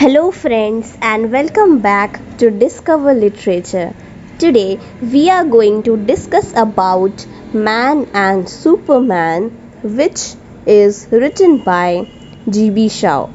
Hello, friends, and welcome back to Discover Literature. Today, we are going to discuss about Man and Superman, which is written by G.B. Shaw.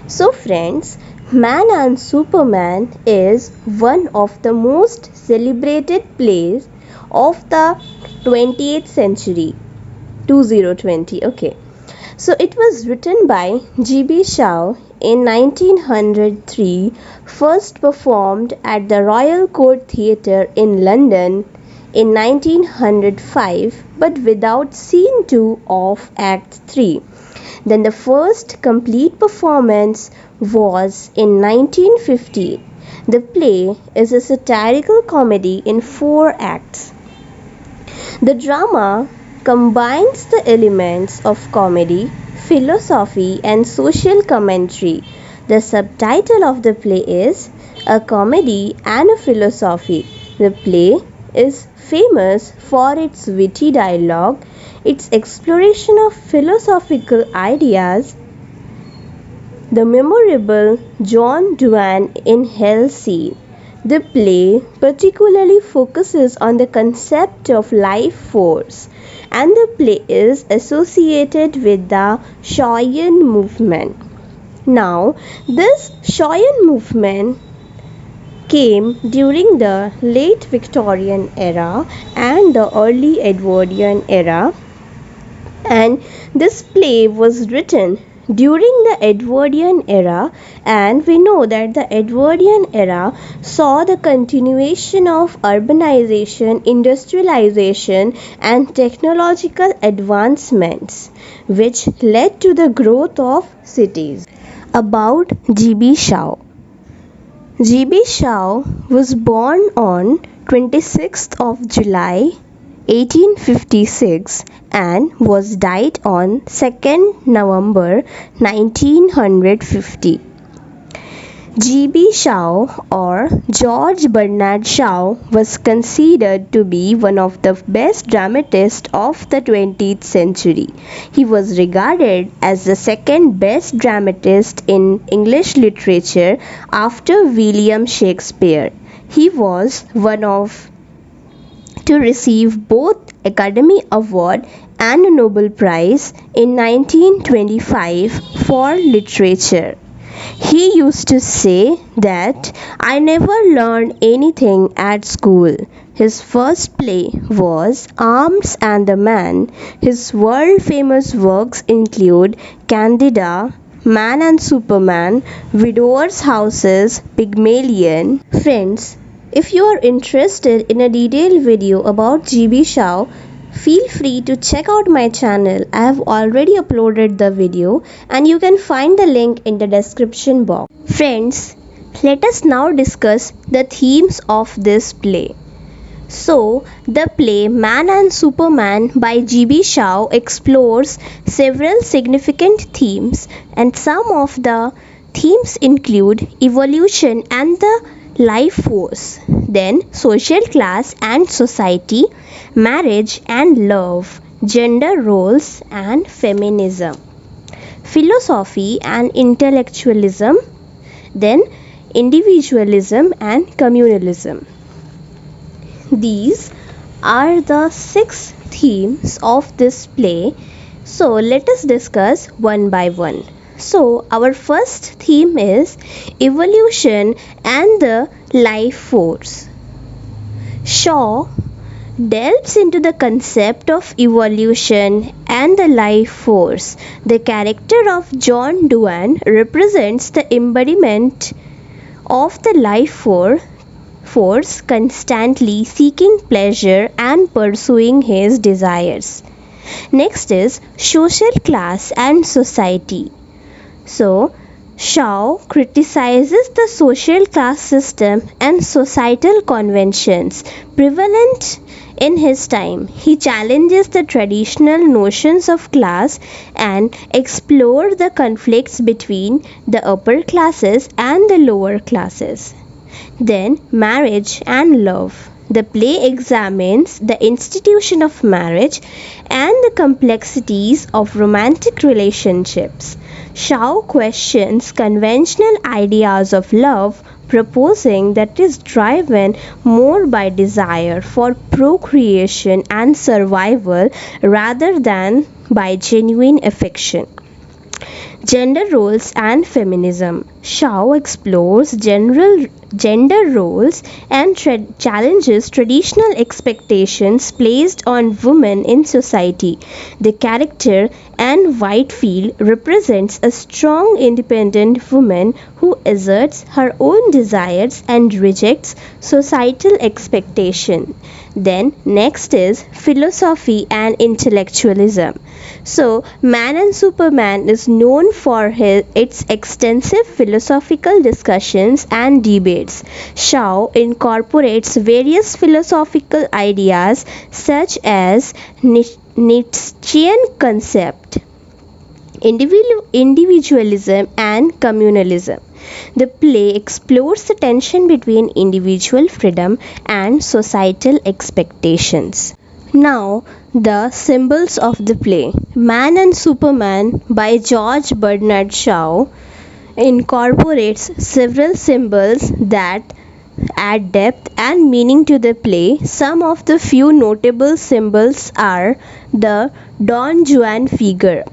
So, friends, Man and Superman is one of the most celebrated plays of the 20th century. 2020, okay. So it was written by G.B. Shaw in 1903, first performed at the Royal Court Theatre in London in 1905, but without Scene 2 of Act 3. Then the first complete performance was in 1950. The play is a satirical comedy in 4 acts. The drama combines the elements of comedy, philosophy, and social commentary. The subtitle of the play is A Comedy and a Philosophy. The play is famous for its witty dialogue, its exploration of philosophical ideas, the memorable John Dwan in Hell scene. The play particularly focuses on the concept of life force, and the play is associated with the Shawian movement. Now, this Shawian movement came during the late Victorian era and the early Edwardian era, and this play was written during the Edwardian era, and we know that the Edwardian era saw the continuation of urbanization, industrialization, and technological advancements, which led to the growth of cities. About G.B. Shaw. G.B. Shaw was born on 26th of July 1856 and was died on 2nd November 1950. G.B. Shaw or George Bernard Shaw was considered to be one of the best dramatists of the 20th century. He was regarded as the second best dramatist in English literature after William Shakespeare. He was one of to receive both Academy Award and a Nobel Prize in 1925 for literature. He used to say that I never learned anything at school. His first play was Arms and the Man. His world-famous works include Candida, Man and Superman, Widowers' Houses, Pygmalion. Friends, if you are interested in a detailed video about G.B. Shaw, feel free to check out my channel. I have already uploaded the video and you can find the link in the description box. Friends, let us now discuss the themes of this play. So, the play Man and Superman by G.B. Shaw explores several significant themes, and some of the themes include evolution and the life force, then social class and society, marriage and love, gender roles and feminism, philosophy and intellectualism, then individualism and communalism. These are the 6 themes of this play. So let us discuss one by one. So our first theme is evolution and the life force. Shaw delves into the concept of evolution and the life force. The character of John Dwan represents the embodiment of the life force constantly seeking pleasure and pursuing his desires. Next is social class and society. So, Shaw criticizes the social class system and societal conventions prevalent in his time. He challenges the traditional notions of class and explores the conflicts between the upper classes and the lower classes. Then, marriage and love. The play examines the institution of marriage and the complexities of romantic relationships. Shaw questions conventional ideas of love, proposing that it is driven more by desire for procreation and survival rather than by genuine affection. Gender roles and feminism. Shaw explores general gender roles and challenges traditional expectations placed on women in society. The character Anne Whitefield represents a strong independent woman who asserts her own desires and rejects societal expectation. Then next is philosophy and intellectualism. So, Man and Superman is known for its extensive philosophical discussions and debates. Shaw incorporates various philosophical ideas such as Nietzschean concept, individualism, and communalism. The play explores the tension between individual freedom and societal expectations. Now, the symbols of the play. Man and Superman by George Bernard Shaw incorporates several symbols that add depth and meaning to the play. Some of the few notable symbols are the Don Juan figure.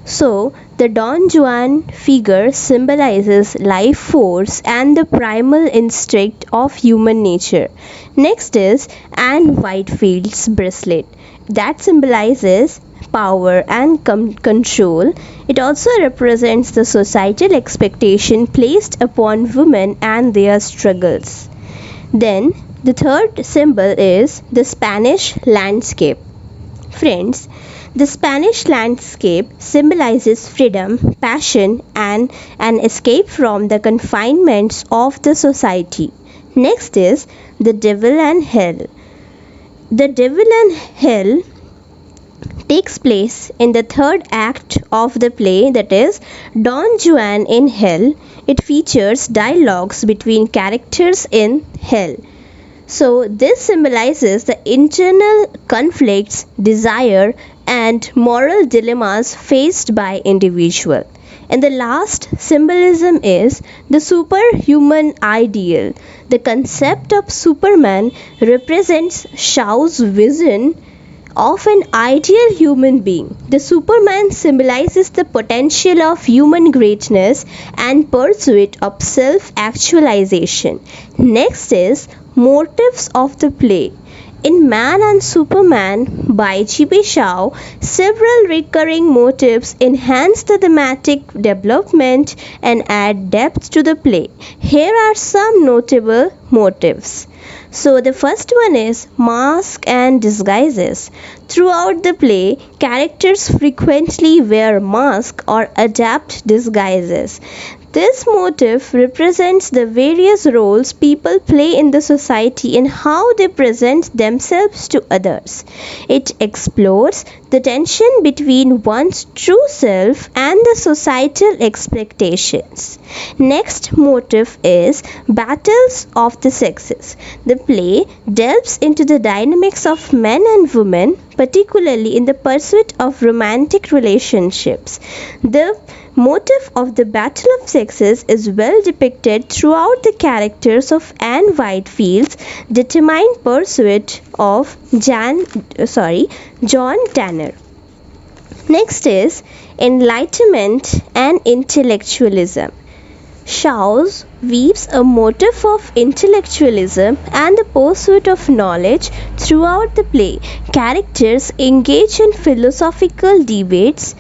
So, the Don Juan figure symbolizes life force and the primal instinct of human nature. Next is Anne Whitefield's bracelet that symbolizes power and control. It also represents the societal expectation placed upon women and their struggles. Then, the third symbol is the Spanish landscape. Friends, the Spanish landscape symbolizes freedom, passion, and an escape from the confinements of the society. Next is the Devil and Hell. The Devil and Hell takes place in the third act of the play, that is Don Juan in Hell. It features dialogues between characters in hell. So, this symbolizes the internal conflicts, desire, and moral dilemmas faced by individual. And the last symbolism is the superhuman ideal. The concept of Superman represents Shaw's vision of an ideal human being. The Superman symbolizes the potential of human greatness and pursuit of self-actualization. Next is motifs of the play. In Man and Superman by G.B. Shaw, several recurring motifs enhance the thematic development and add depth to the play. Here are some notable motifs. So the first one is mask and disguises. Throughout the play, characters frequently wear masks or adapt disguises. This motif represents the various roles people play in the society and how they present themselves to others. It explores the tension between one's true self and the societal expectations. Next motif is battles of the sexes. The play delves into the dynamics of men and women, particularly in the pursuit of romantic relationships. The motif of the battle of sexes is well depicted throughout the characters of Anne Whitefield's determined pursuit of John Tanner. Next is enlightenment and intellectualism. Shaw weaves a motif of intellectualism and the pursuit of knowledge throughout the play. Characters engage in philosophical debates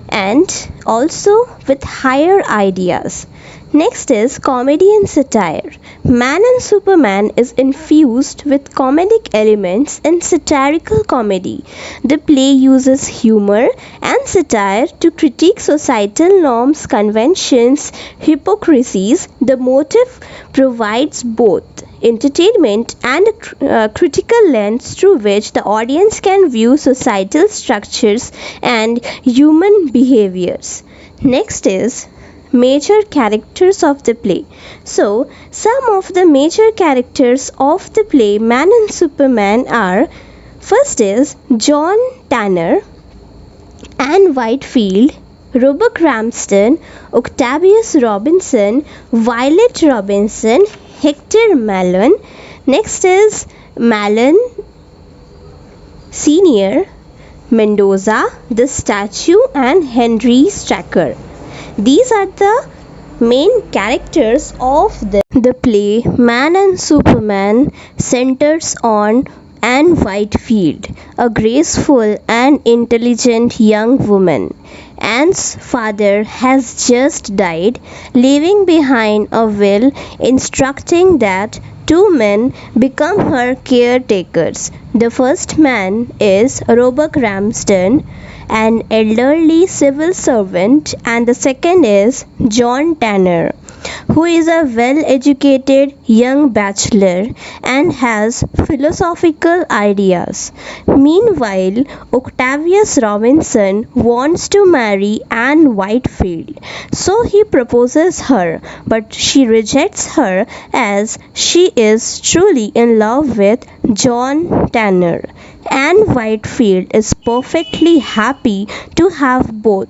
and also with higher ideas. Next is comedy and satire. Man and Superman is infused with comedic elements and satirical comedy. The play uses humor and satire to critique societal norms, conventions, hypocrisies. The motif provides both entertainment and a critical lens through which the audience can view societal structures and human behaviors. Next is major characters of the play. So, some of the major characters of the play Man and Superman are: first is John Tanner, Anne Whitefield, Robert Ramsden, Octavius Robinson, Violet Robinson, Hector Malone. Next is Malone Sr., Mendoza, the statue, and Henry Stracker. These are the main characters of the play. Man and Superman centers on Anne Whitefield, a graceful and intelligent young woman. Anne's father has just died, leaving behind a will instructing that two men become her caretakers. The first man is Robert Ramsden, an elderly civil servant, and the second is John Tanner, who is a well educated young bachelor and has philosophical ideas. Meanwhile, Octavius Robinson wants to marry Anne Whitefield, so he proposes her, but she rejects her as she is truly in love with John Tanner. Anne Whitefield is perfectly happy to have both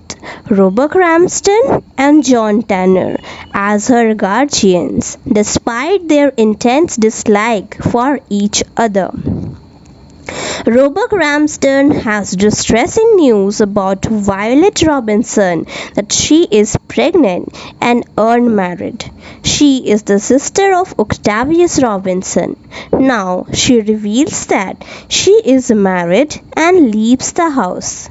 Robert Ramsden and John Tanner as her guardians, despite their intense dislike for each other. Robert Ramsden has distressing news about Violet Robinson that she is pregnant and unmarried. She is the sister of Octavius Robinson. Now she reveals that she is married and leaves the house.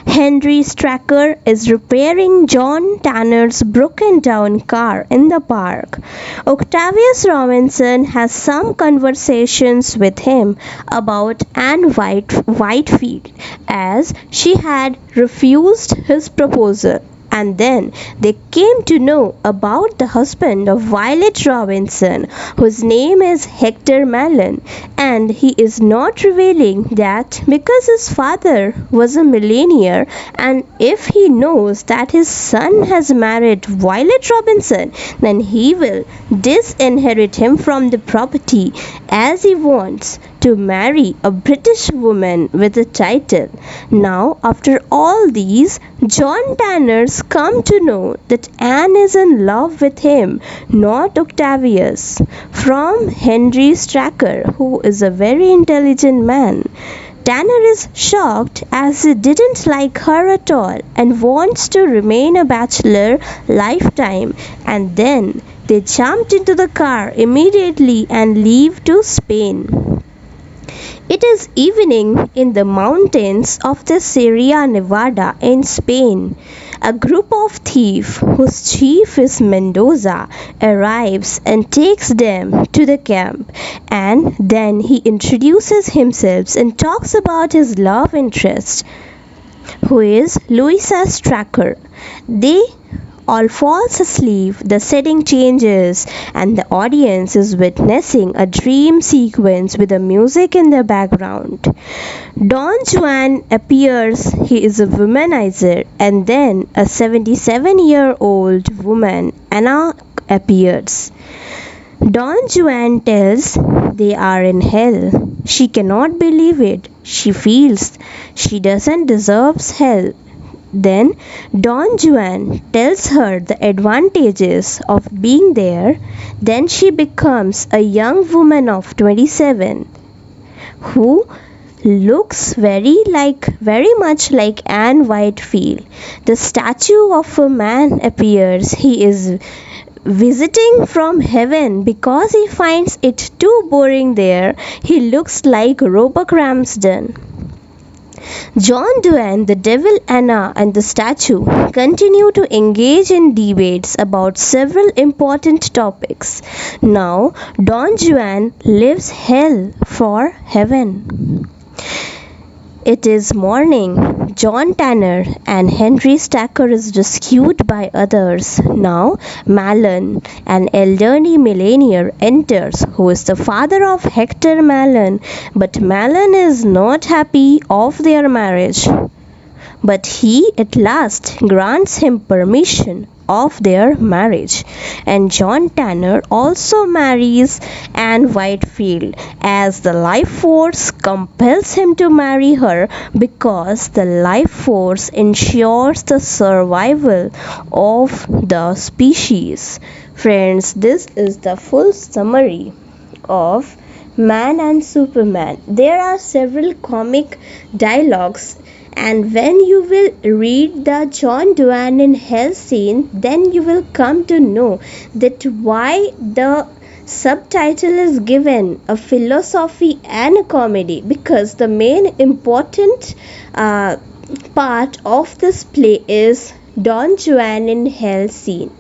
Henry Stracker is repairing John Tanner's broken down car in the park. Octavius Robinson has some conversations with him about Anne Whitefield, as she had refused his proposal. And then they came to know about the husband of Violet Robinson, whose name is Hector Malone, and he is not revealing that because his father was a millionaire, and if he knows that his son has married Violet Robinson, then he will disinherit him from the property, as he wants to marry a British woman with a title. Now, after all these, John Tanner's come to know that Anne is in love with him, not Octavius, from Henry Stracker, who is a very intelligent man. Tanner is shocked as he didn't like her at all and wants to remain a bachelor lifetime, and then they jumped into the car immediately and leave to Spain. It is evening in the mountains of the Sierra Nevada in Spain. A group of thieves, whose chief is Mendoza, arrives and takes them to the camp, and then he introduces himself and talks about his love interest, who is Louisa Stracker. They all falls asleep, the setting changes, and the audience is witnessing a dream sequence with the music in the background. Don Juan appears, he is a womanizer, and then a 77-year-old woman, Anna, appears. Don Juan tells they are in hell. She cannot believe it. She feels she doesn't deserve hell. Then Don Juan tells her the advantages of being there. Then she becomes a young woman of 27 who looks very much like Anne Whitefield. The statue of a man appears. He is visiting from heaven because he finds it too boring there. He looks like Robert Ramsden. John Duane, the devil Anna, and the statue continue to engage in debates about several important topics. Now, Don Juan leaves hell for heaven. It is morning. John Tanner and Henry Stracker is rescued by others. Now, Malone, an elderly millionaire, enters, who is the father of Hector Malone, but Malone is not happy of their marriage. but he at last grants him permission of their marriage, and John Tanner also marries Anne Whitefield as the life force compels him to marry her because the life force ensures the survival of the species. Friends, this is the full summary of Man and Superman. There are several comic dialogues, and when you will read the John Dwan in Hell scene, then you will come to know that why the subtitle is given a philosophy and a comedy, because the main important part of this play is Don Juan in Hell scene.